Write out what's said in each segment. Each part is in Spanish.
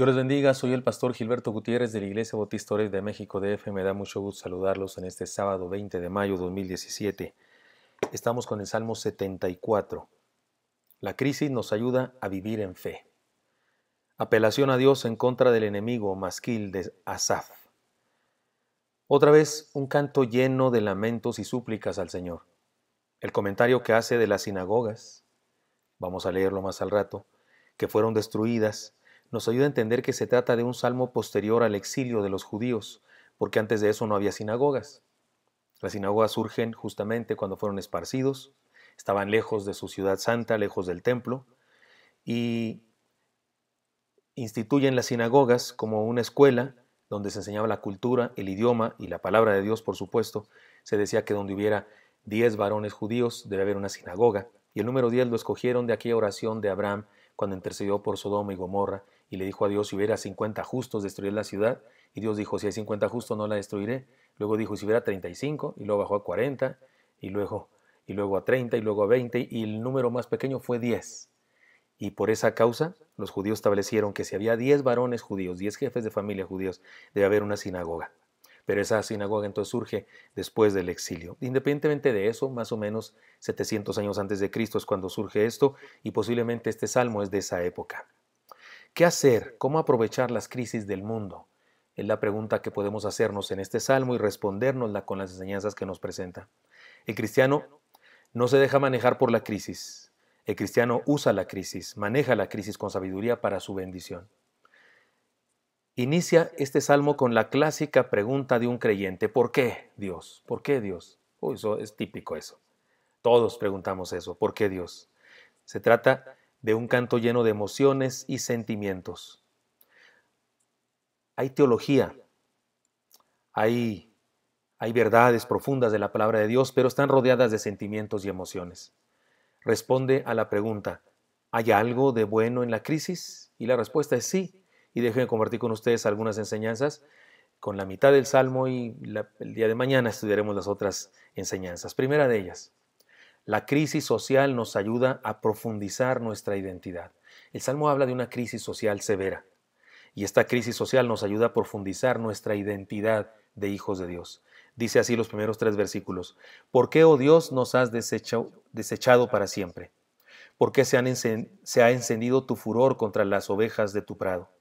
Dios les bendiga, soy el pastor Gilberto Gutiérrez de la Iglesia Bautista Ores de México DF. Me da mucho gusto saludarlos en este sábado 20 de mayo 2017. Estamos con el Salmo 74. La crisis nos ayuda a vivir en fe. Apelación a Dios en contra del enemigo, masquil de Asaf. Otra vez un canto lleno de lamentos y súplicas al Señor. El comentario que hace de las sinagogas, vamos a leerlo más al rato, que fueron destruidas, nos ayuda a entender que se trata de un salmo posterior al exilio de los judíos, porque antes de eso no había sinagogas. Las sinagogas surgen justamente cuando fueron esparcidos, estaban lejos de su ciudad santa, lejos del templo, y instituyen las sinagogas como una escuela donde se enseñaba la cultura, el idioma y la palabra de Dios, por supuesto. Se decía que donde hubiera 10 varones judíos debe haber una sinagoga, y el número 10 lo escogieron de aquella oración de Abraham cuando intercedió por Sodoma y Gomorra y le dijo a Dios: si hubiera 50 justos, destruiré la ciudad. Y Dios dijo: si hay 50 justos, no la destruiré. Luego dijo: si hubiera 35, y luego bajó a 40, y luego a 30, y luego a 20, y el número más pequeño fue 10. Y por esa causa, los judíos establecieron que si había 10 varones judíos, 10 jefes de familia judíos, debe haber una sinagoga. Pero esa sinagoga entonces surge después del exilio. Independientemente de eso, más o menos 700 años antes de Cristo es cuando surge esto, y posiblemente este salmo es de esa época. ¿Qué hacer? ¿Cómo aprovechar las crisis del mundo? Es la pregunta que podemos hacernos en este salmo y respondérnosla con las enseñanzas que nos presenta. El cristiano no se deja manejar por la crisis. El cristiano usa la crisis, maneja la crisis con sabiduría para su bendición. Inicia este salmo con la clásica pregunta de un creyente: ¿por qué Dios? ¿Por qué Dios? Uy, eso es típico eso. Todos preguntamos eso: ¿por qué Dios? Se trata de un canto lleno de emociones y sentimientos. Hay teología, hay verdades profundas de la palabra de Dios, pero están rodeadas de sentimientos y emociones. Responde a la pregunta: ¿hay algo de bueno en la crisis? Y la respuesta es sí. Y déjenme compartir con ustedes algunas enseñanzas con la mitad del Salmo, y el día de mañana estudiaremos las otras enseñanzas. Primera de ellas: la crisis social nos ayuda a profundizar nuestra identidad. El Salmo habla de una crisis social severa, y esta crisis social nos ayuda a profundizar nuestra identidad de hijos de Dios. Dice así los primeros 3 versículos: ¿por qué, oh Dios, nos has desechado para siempre? ¿Por qué se ha encendido tu furor contra las ovejas de tu prado?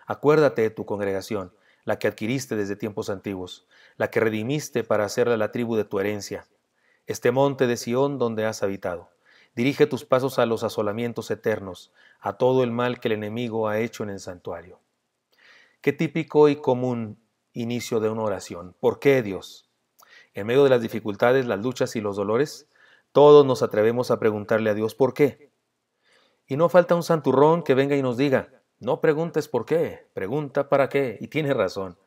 Acuérdate de tu congregación, la que adquiriste desde tiempos antiguos, la que redimiste para hacerla la tribu de tu herencia, este monte de Sión donde has habitado. Dirige tus pasos a los asolamientos eternos, a todo el mal que el enemigo ha hecho en el santuario. Qué típico y común inicio de una oración. ¿Por qué, Dios? En medio de las dificultades, las luchas y los dolores, todos nos atrevemos a preguntarle a Dios ¿por qué? Y no falta un santurrón que venga y nos diga: no preguntes por qué, pregunta para qué. Y tiene razón.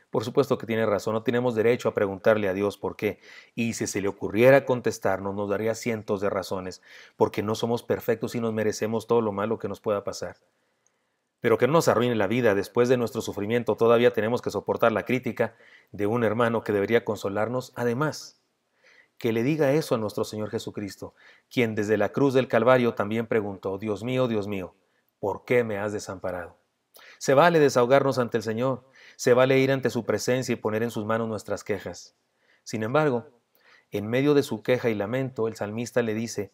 Por supuesto que tiene razón, no tenemos derecho a preguntarle a Dios por qué. Y si se le ocurriera contestarnos, nos daría cientos de razones, porque no somos perfectos y nos merecemos todo lo malo que nos pueda pasar. Pero que no nos arruine la vida. Después de nuestro sufrimiento todavía tenemos que soportar la crítica de un hermano que debería consolarnos. Además, que le diga eso a nuestro Señor Jesucristo, quien desde la cruz del Calvario también preguntó: Dios mío, ¿por qué me has desamparado? Se vale desahogarnos ante el Señor, se vale ir ante su presencia y poner en sus manos nuestras quejas. Sin embargo, en medio de su queja y lamento, el salmista le dice: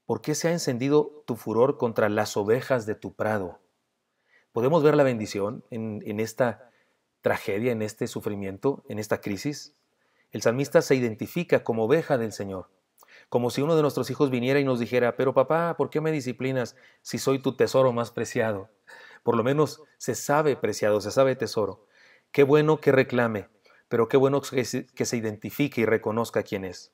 ¿por qué se ha encendido tu furor contra las ovejas de tu prado? ¿Podemos ver la bendición en esta tragedia, en este sufrimiento, en esta crisis? El salmista se identifica como oveja del Señor, como si uno de nuestros hijos viniera y nos dijera: pero papá, ¿por qué me disciplinas si soy tu tesoro más preciado? Por lo menos se sabe preciado, se sabe tesoro. Qué bueno que reclame, pero qué bueno que se identifique y reconozca quién es.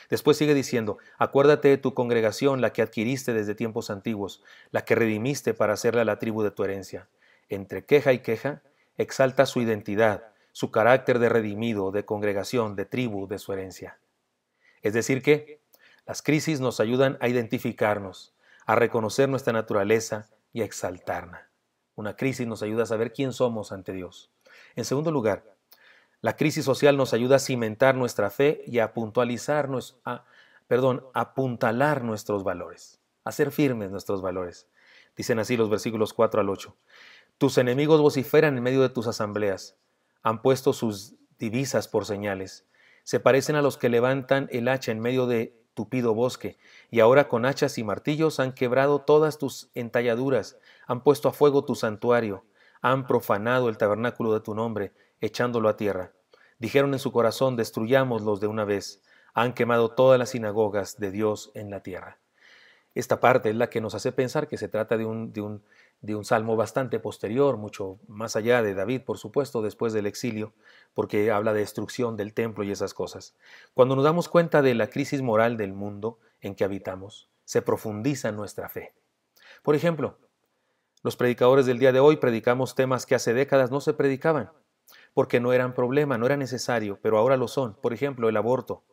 Después sigue diciendo: acuérdate de tu congregación, la que adquiriste desde tiempos antiguos, la que redimiste para hacerla la tribu de tu herencia. Entre queja y queja, exalta su identidad, su carácter de redimido, de congregación, de tribu, de su herencia. Es decir que las crisis nos ayudan a identificarnos, a reconocer nuestra naturaleza y a exaltarla. Una crisis nos ayuda a saber quién somos ante Dios. En segundo lugar, la crisis social nos ayuda a cimentar nuestra fe y a apuntalar nuestros valores, a ser firmes nuestros valores. Dicen así los versículos 4 al 8. Tus enemigos vociferan en medio de tus asambleas. Han puesto sus divisas por señales. Se parecen a los que levantan el hacha en medio de tupido bosque, y ahora con hachas y martillos han quebrado todas tus entalladuras, han puesto a fuego tu santuario, han profanado el tabernáculo de tu nombre, echándolo a tierra. Dijeron en su corazón, destruyámoslos de una vez. Han quemado todas las sinagogas de Dios en la tierra. Esta parte es la que nos hace pensar que se trata de un salmo bastante posterior, mucho más allá de David, por supuesto, después del exilio, porque habla de destrucción del templo y esas cosas. Cuando nos damos cuenta de la crisis moral del mundo en que habitamos, se profundiza nuestra fe. Por ejemplo, los predicadores del día de hoy predicamos temas que hace décadas no se predicaban, porque no eran problema, no era necesario, pero ahora lo son. Por ejemplo, el aborto,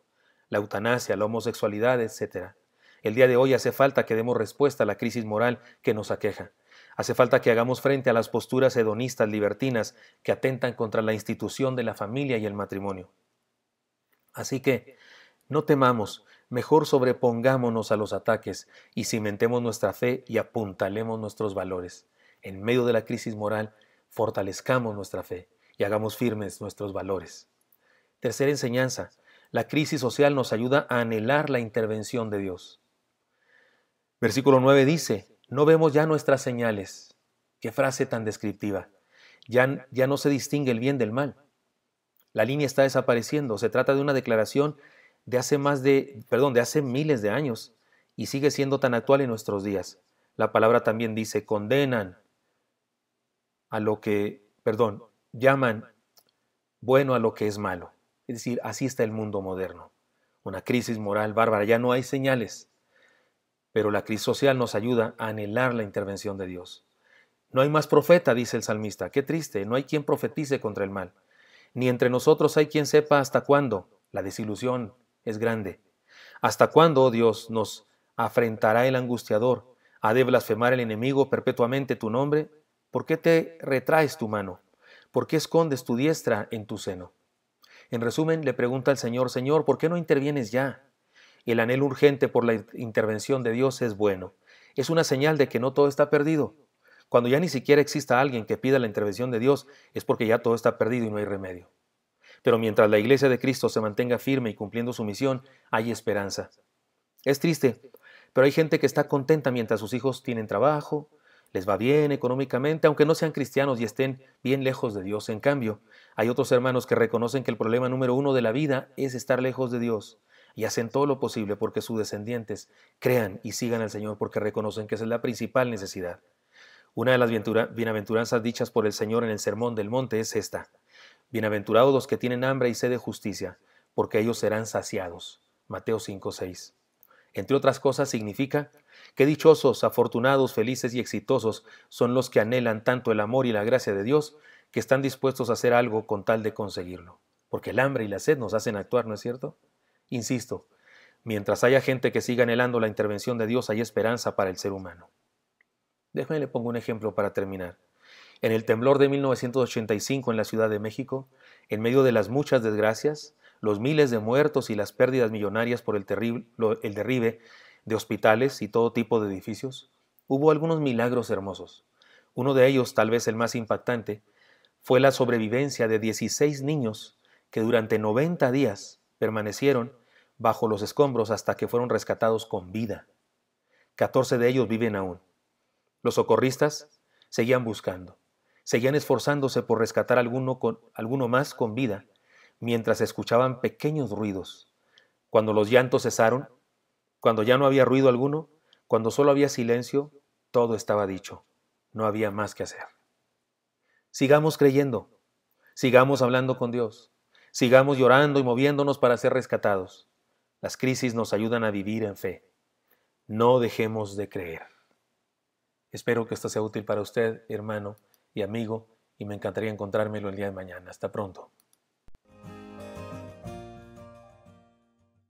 la eutanasia, la homosexualidad, etc. El día de hoy hace falta que demos respuesta a la crisis moral que nos aqueja. Hace falta que hagamos frente a las posturas hedonistas libertinas que atentan contra la institución de la familia y el matrimonio. Así que, no temamos, mejor sobrepongámonos a los ataques y cimentemos nuestra fe y apuntalemos nuestros valores. En medio de la crisis moral, fortalezcamos nuestra fe y hagamos firmes nuestros valores. Tercera enseñanza, la crisis social nos ayuda a anhelar la intervención de Dios. Versículo 9 dice, no vemos ya nuestras señales. Qué frase tan descriptiva. Ya no se distingue el bien del mal. La línea está desapareciendo. Se trata de una declaración de hace miles de años y sigue siendo tan actual en nuestros días. La palabra también dice, llaman bueno a lo que es malo. Es decir, así está el mundo moderno. Una crisis moral bárbara. Ya no hay señales. Pero la crisis social nos ayuda a anhelar la intervención de Dios. No hay más profeta, dice el salmista. Qué triste, no hay quien profetice contra el mal. Ni entre nosotros hay quien sepa hasta cuándo. La desilusión es grande. ¿Hasta cuándo, oh Dios, nos afrentará el angustiador? ¿Ha de blasfemar el enemigo perpetuamente tu nombre? ¿Por qué te retraes tu mano? ¿Por qué escondes tu diestra en tu seno? En resumen, le pregunta al Señor, Señor, ¿por qué no intervienes ya? El anhelo urgente por la intervención de Dios es bueno. Es una señal de que no todo está perdido. Cuando ya ni siquiera exista alguien que pida la intervención de Dios, es porque ya todo está perdido y no hay remedio. Pero mientras la Iglesia de Cristo se mantenga firme y cumpliendo su misión, hay esperanza. Es triste, pero hay gente que está contenta mientras sus hijos tienen trabajo, les va bien económicamente, aunque no sean cristianos y estén bien lejos de Dios. En cambio, hay otros hermanos que reconocen que el problema número uno de la vida es estar lejos de Dios. Y hacen todo lo posible porque sus descendientes crean y sigan al Señor porque reconocen que esa es la principal necesidad. Una de las bienaventuranzas dichas por el Señor en el Sermón del Monte es esta. Bienaventurados los que tienen hambre y sed de justicia, porque ellos serán saciados. Mateo 5:6. Entre otras cosas significa que dichosos, afortunados, felices y exitosos son los que anhelan tanto el amor y la gracia de Dios que están dispuestos a hacer algo con tal de conseguirlo. Porque el hambre y la sed nos hacen actuar, ¿no es cierto? Insisto, mientras haya gente que siga anhelando la intervención de Dios, hay esperanza para el ser humano. Déjenme le pongo un ejemplo para terminar. En el temblor de 1985 en la Ciudad de México, en medio de las muchas desgracias, los miles de muertos y las pérdidas millonarias por el derribe de hospitales y todo tipo de edificios, hubo algunos milagros hermosos. Uno de ellos, tal vez el más impactante, fue la sobrevivencia de 16 niños que durante 90 días permanecieron bajo los escombros hasta que fueron rescatados con vida. 14 de ellos viven aún. Los socorristas seguían buscando, seguían esforzándose por rescatar alguno más con vida, mientras escuchaban pequeños ruidos. Cuando los llantos cesaron, cuando ya no había ruido alguno, cuando solo había silencio, todo estaba dicho. No había más que hacer. Sigamos creyendo, sigamos hablando con Dios, sigamos llorando y moviéndonos para ser rescatados. Las crisis nos ayudan a vivir en fe. No dejemos de creer. Espero que esto sea útil para usted, hermano y amigo, y me encantaría encontrármelo el día de mañana. Hasta pronto.